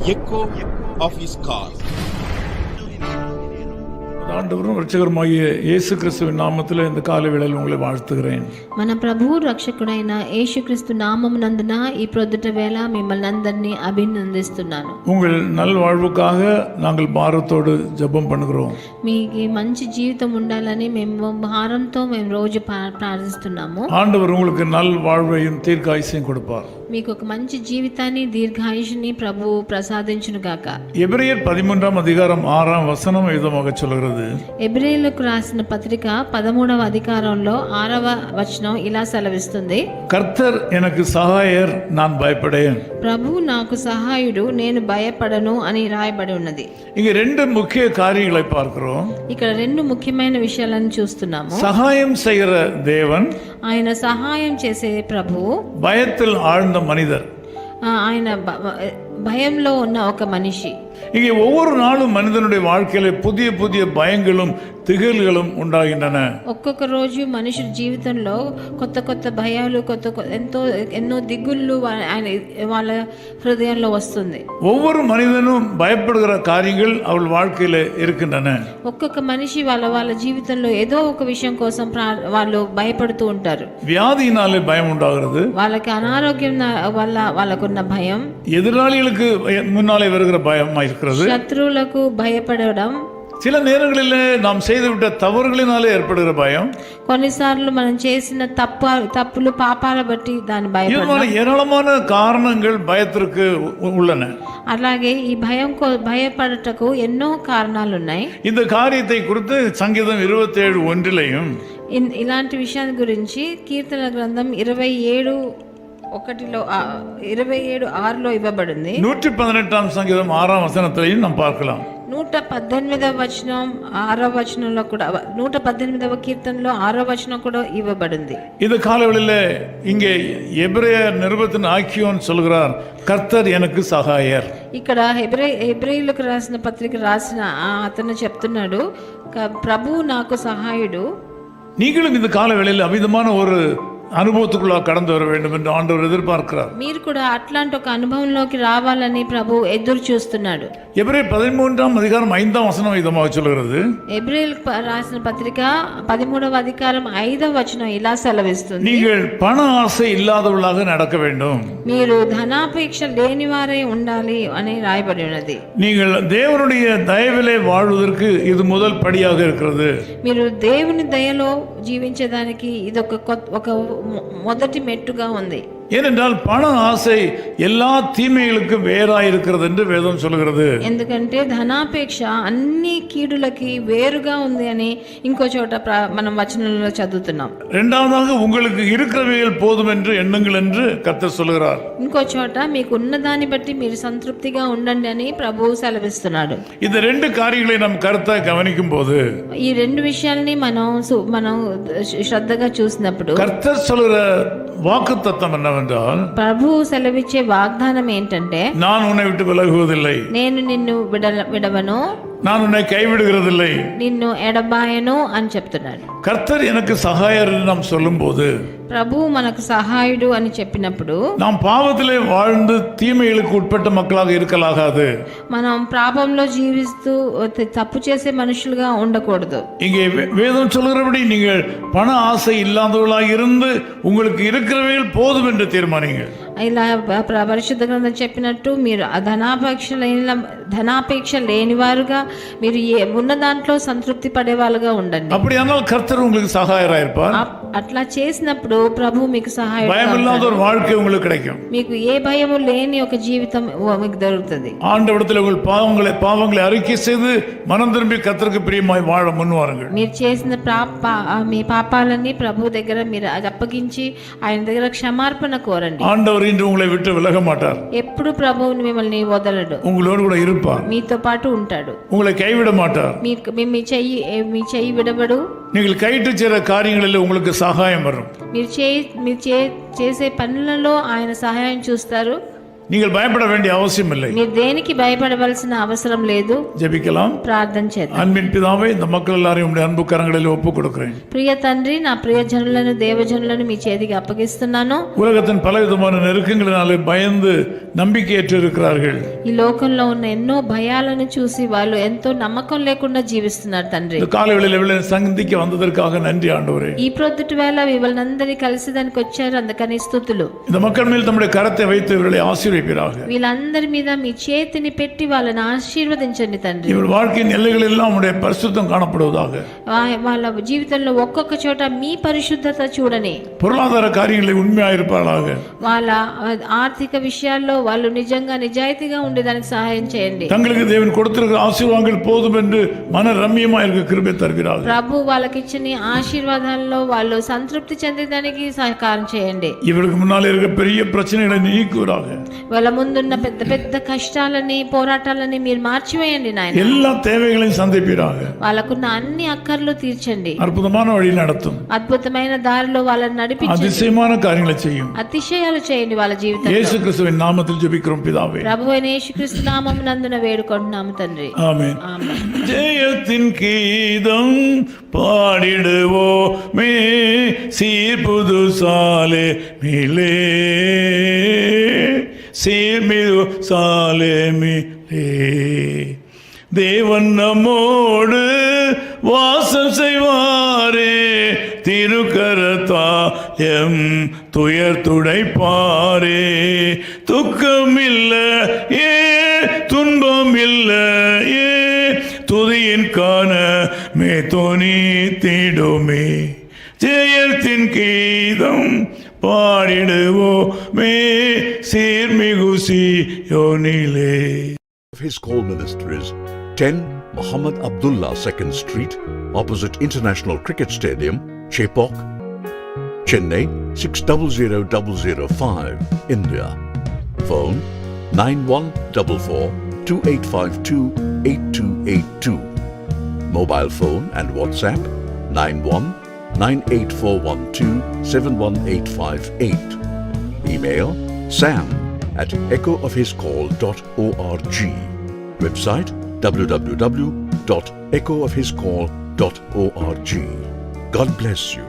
echo of his call. ஆண்டவரும் ரட்சகருமாகிய இயேசு கிறிஸ்துவின் நாமத்தில் இந்த காலை வேளையில் உங்களை வாழ்த்துகிறேன். మన ప్రభువు రక్షకుడైన యేసుక్రీస్తు నామమునందున ఈ ప్రొద్దుట వేళ మిమ్మల్ని అందరినీ అభినందిస్తున్నాను. உங்கள் நல்வாழ்வுக்காக நாங்கள் பாரத்தோடு ஜெபம் பண்ணுகிறோம். మీకు మంచి జీవితం ఉండాలని మేము భారంతో రోజు ప్రార్థిస్తున్నాము. ஆண்டவர் உங்களுக்கு நல்வாழ்வையும் தீர்க்காயுசையும் கொடுப்பார். మీకు ఒక మంచి జీవితాన్ని దీర్ఘాయుష్ని ప్రభువు ప్రసాదించును గాక. எபிரேயர் 13ஆம் அதிகாரம் 6ஆம் வசனம் விதமாக சொல்கிறது. ఎబ్రేయులకు రాసిన పత్రిక 13వ అధికారంలో 6వ వచనం ఇలా సెలవిస్తుంది. கர்த்தர் எனக்கு சகாயர் நான் பயப்படேன். ప్రభు నాకు సహాయుడు నేను భయపడను అని రాయబడి ఉన్నది. இங்க ரெண்டு முக்கிய காரியங்களை பார்க்கிறோம். ఇక్కడ రెండు ముఖ్యమైన విషయాలను చూస్తున్నాము. சகாயம் செய்கிற தேவன், ఆయన సహాయం చేసే ప్రభువు, பயத்தில் ஆழ்ந்த மனிதர். ఆయన భయంలో ఉన్న ఒక మనిషి. இங்கே ஒவ்வொரு நாளும் மனிதனுடைய வாழ்க்கையில புதிய புதிய பயங்களும் திகில்களும் உண்டாகின்றன. ఒక్కొక్క రోజు మనుషుల జీవితంలో కొత్త కొత్త భయాలు, ఎన్నో దిగుళ్ళు వాళ్ళ హృదయంలో వస్తుంది. ஒவ்வொரு மனிதனும் பயப்படுகிற காரியங்கள் அவள் வாழ்க்கையில இருக்கின்றன. ఒక్కొక్క మనిషి వాళ్ళ జీవితంలో ఏదో ఒక విషయం కోసం వాళ్ళు భయపడుతూ ఉంటారు. வியாதியினாலே பயம் உண்டாகிறது. వాళ్ళకి అనారోగ్యం వల్ల వాళ్ళకున్న భయం, எதிராளிகளுக்கு முன்னாலே வருகிற பயமா இருக்கிறது. శత్రువులకు భయపడడం, சில நேரங்களில் நாம் செய்துவிட்ட தவறுகளினாலே ஏற்படுகிற பயம், కొన్నిసార్లు మనం చేసిన తప్పులు పాపాల బట్టి దాని భయపడడం. ஏராளமான காரணங்கள் பயத்திற்கு உள்ளன. అలాగే ఈ భయపడటకు ఎన్నో కారణాలు ఉన్నాయి. இந்த காரியத்தை குறித்து சங்கீதம் 27:1 ఇలాంటి విషయాన్ని గురించి కీర్తన గ్రంథం 27:6 ఇవ్వబడింది. 118ஆம் சங்கீதம் 6ஆம் வசனத்தையும் நாம் பார்க்கலாம். 118వ వచనం 6వ వచనంలో కూడా, 118వ కీర్తనలో 6వ వచనం కూడా ఇవ్వబడింది. இந்த காலவெளியில இங்கே எபிரேய நிருபத்தின் ஆக்கியோன் சொல்கிறார், கர்த்தர் எனக்கு சகாயர். ఇక్కడ హెబ్రేయులకు రాసిన పత్రిక రాసిన అతను చెప్తున్నాడు, ప్రభు నాకు సహాయుడు. நீங்களும் இந்த காலவெளியில் அமிதமான ஒரு అనుభూతికుల్లా கடந்து வர வேண்டும் என்று ஆண்டவர் எதிர்பார்க்கிறார். మీరు కూడా అట్లాంటి ఒక అనుభవంలోకి రావాలని ప్రభు ఎదురు చూస్తున్నాడు. எபிரேயர் 13ஆம் அதிகாரம் 5ஆம் வசனம் விதமாக சொல்கிறது. ఎబ్రేయులకు రాసిన పత్రిక 13వ అధికారం 5వ వచనం ఇలా సెలవిస్తుంది. நீங்கள் பண ஆசை இல்லாதவர்களாக நடக்க வேண்டும். మీరు ధనాపేక్ష లేనివారై ఉండాలి అని రాయబడి ఉన్నది. நீங்கள் தேவனுடைய தயவிலே வாழ்வதற்கு இது முதல் படியாக இருக்கிறது. మీరు దేవుని దయలో జీవించడానికి ఇది ఒక మొదటి మెట్టుగా ఉంది. ஏனென்றால் பண ஆசை எல்லா தீமைகளுக்கும் வேறாய் இருக்கிறது என்று வேதம் சொல்கிறது. ఎందుకంటే ధనాపేక్ష అన్ని కీడులకి వేరుగా ఉంది అని ఇంకో చోట మనం వచనంలో చదువుతున్నాం. இரண்டாவதாக உங்களுக்கு இருக்கிறவைகள் போதும் என்று எண்ணுங்கள் என்று கர்த்தர் சொல்கிறார். ఇంకో చోట మీకు ఉన్న దాన్ని బట్టి మీరు సంతృప్తిగా ఉండండి అని ప్రభువు సెలవిస్తున్నాడు. இந்த ரெண்டு காரியங்களை நாம் கருத்தா கவனிக்கும் போது, ఈ రెండు విషయాల్ని మనం శ్రద్ధగా చూసినప్పుడు கர்த்தர் சொல்கிற வாக்குத்தத்தம் என்னவென்றால், ప్రభు సెలవిచ్చే వాగ్దానం ఏంటంటే, நான் உன்னை விட்டு விலகுவதில்லை, నేను నిన్ను విడవను, நான் உன்னை கைவிடுகிறதில்லை, నిన్ను ఎడబాయను అని చెప్తున్నాడు. கர்த்தர் எனக்கு சகாயர் என்று நாம் சொல்லும் போது, ప్రభు మనకు సహాయుడు అని చెప్పినప్పుడు, நாம் பாவத்திலே வாழ்ந்து தீமைகளுக்கு உட்பட்ட மக்களாக இருக்கலாகாது. మనం పాపంలో జీవిస్తూ తప్పు చేసే మనుషులుగా ఉండకూడదు. இங்கே வேதம் சொல்கிறபடி நீங்கள் பண ஆசை இல்லாதவர்களாக இருந்து உங்களுக்கு இருக்கிறவைகள் போதும் என்று தீர்மானிங்கள். ఇలా పరిశుద్ధ గ్రంథం చెప్పినట్టు మీరు ధనాపేక్ష లేనివారుగా మీరు ఉన్న దాంట్లో సంతృప్తి పడే వాళ్ళుగా ఉండండి. அப்படியானால் கர்த்தர் உங்களுக்கு சகாயராக இருப்பார். అట్లా చేసినప్పుడు ప్రభు మీకు సహాయం, பயமில்லாத ஒரு வாழ்க்கை உங்களுக்கு கிடைக்கும். మీకు ఏ భయము లేని ఒక జీవితం మీకు దొరుకుతుంది. ஆண்டவரிடத்தில் உங்கள் பாவங்களை அறிக்கை செய்து மனம் திரும்பி கர்த்தருக்கு பிரியமாய் வாழ முன்வாருங்கள். మీరు చేసిన మీ పాపాలన్నీ ప్రభు దగ్గర మీరు అప్పగించి ఆయన దగ్గర క్షమార్పణ కోరండి. ஆண்டவர் இன்று உங்களை விட்டு விலக மாட்டார். ఎప్పుడు ప్రభువు మిమ్మల్ని వదలడు, உங்களோடு கூட இருப்பார். మీతో పాటు ఉంటాడు. உங்களை கைவிட மாட்டார். మీ చెయ్యి విడవడు. நீங்கள் கைட்டு செய்கிற காரியங்களில் உங்களுக்கு சகாயம் வரும். మీరు చేసే పనులలో ఆయన సహాయం చూస్తారు. நீங்கள் பயப்பட வேண்டிய அவசியம் இல்லை. మీరు దేనికి భయపడవలసిన అవసరం లేదు. ஜெபிக்கலாம். ప్రార్థన చేద్దాం. அன்பின் பிதாவே, இந்த மக்கள் எல்லாரையும் உம்முடைய அன்பு கரங்களில் ஒப்புக் கொடுக்கிறேன். ప్రియ తండ్రి, నా ప్రియ జనులను దేవజనులను మీ చేతికి అప్పగిస్తున్నాను. உலகத்தின் பல விதமான நெருக்கங்களினாலே பயந்து நம்பிக்கையற்று இருக்கிறார்கள். ఈ లోకంలో ఉన్న ఎన్నో భయాలను చూసి వాళ్ళు ఎంతో నమ్మకం లేకుండా జీవిస్తున్నారు తండ్రి. இந்த காலைகளில் இவளை சந்திக்க வந்ததற்காக நன்றி ஆண்டவரே. ఈ ప్రొద్దుటి వేళ వీళ్ళందరినీ కలిసి దానికి వచ్చారు, అందుకని స్తుతులు. இந்த மக்கள் மேல் தம்முடைய கரத்தை வைத்து இவர்களை ஆசீர்வதிப்பீராக. వీళ్ళందరి మీద మీ చేతిని పెట్టి వాళ్ళని ఆశీర్వదించండి తండ్రి. இவர் வாழ்க்கையின் எல்லைகளில் எல்லாம் உம்முடைய பரிசுத்தம் காணப்படுவதாக. వాళ్ళ జీవితంలో ఒక్కొక్క చోట మీ పరిశుద్ధత చూడని. பொருளாதார காரியங்களில் உண்மையாயிருப்பார்களாக. వాళ్ళ ఆర్థిక విషయాల్లో వాళ్ళు నిజంగా నిజాయితీగా ఉండేదానికి సహాయం చేయండి. தங்களுக்கு தேவன் கொடுத்திருக்கிற ஆசீர்வாதங்கள் போதும் என்று மன ரம்மியமா இருக்க கிருபை தருகிறார்கள். ప్రభు వాళ్ళకి ఇచ్చిన ఆశీర్వాదాల్లో వాళ్ళు సంతృప్తి చెందేదానికి సహకారం చేయండి. இவருக்கு முன்னாலே இருக்க பெரிய பிரச்சனைகளை நீக்குவீராக. వాళ్ళ ముందున్న పెద్ద పెద్ద కష్టాలని పోరాటాలని మీరు మార్చివేయండి నాయన. எல்லா தேவைகளையும் சந்திப்பீராக. వాళ్ళకున్న అన్ని అక్కర్లు తీర్చండి. அற்புதமான வழி நடத்தும். అద్భుతమైన దారిలో వాళ్ళని నడిపించండి. அதிசயமான காரியங்களை செய்யும். అతిశయాలు చేయండి వాళ్ళ జీవితంలో. இயேசு கிறிஸ்துவின் நாமத்தில் ஜெபிக்கிறோம் பிதாவே. ప్రభువైన యేసుక్రీస్తు నామమునందున వేడుకుంటున్నాము తండ్రి. ஆமென். ఆమేన్. ஜெயத்தின் கீதம் பாடிடுவோமே சீர்புது சாலே மிலே சீர்மிகு சாலே மிலே. தேவன் நம்மோடு வாசம் செய்வாரே, திருக்கரத்தாயம் துயர் துடைப்பாரே. துக்கம் இல்ல ஏ துன்பம் இல்ல ஏ துதியின் காண மே தோனி தீடுமே. ஜெயத்தின் கீதம் பாடிடுவோமே சீர்மிகு சீயோனிலே. His Call Ministries, 10 Muhammad Abdullah 2nd Street, opposite International Cricket Stadium, Chepauk, Chennai 600005, India. Phone 9144-2852-8282. Mobile phone and WhatsApp 919841271858. Email sam@echoofhiscall.org. Website www.echoofhiscall.org. God bless you.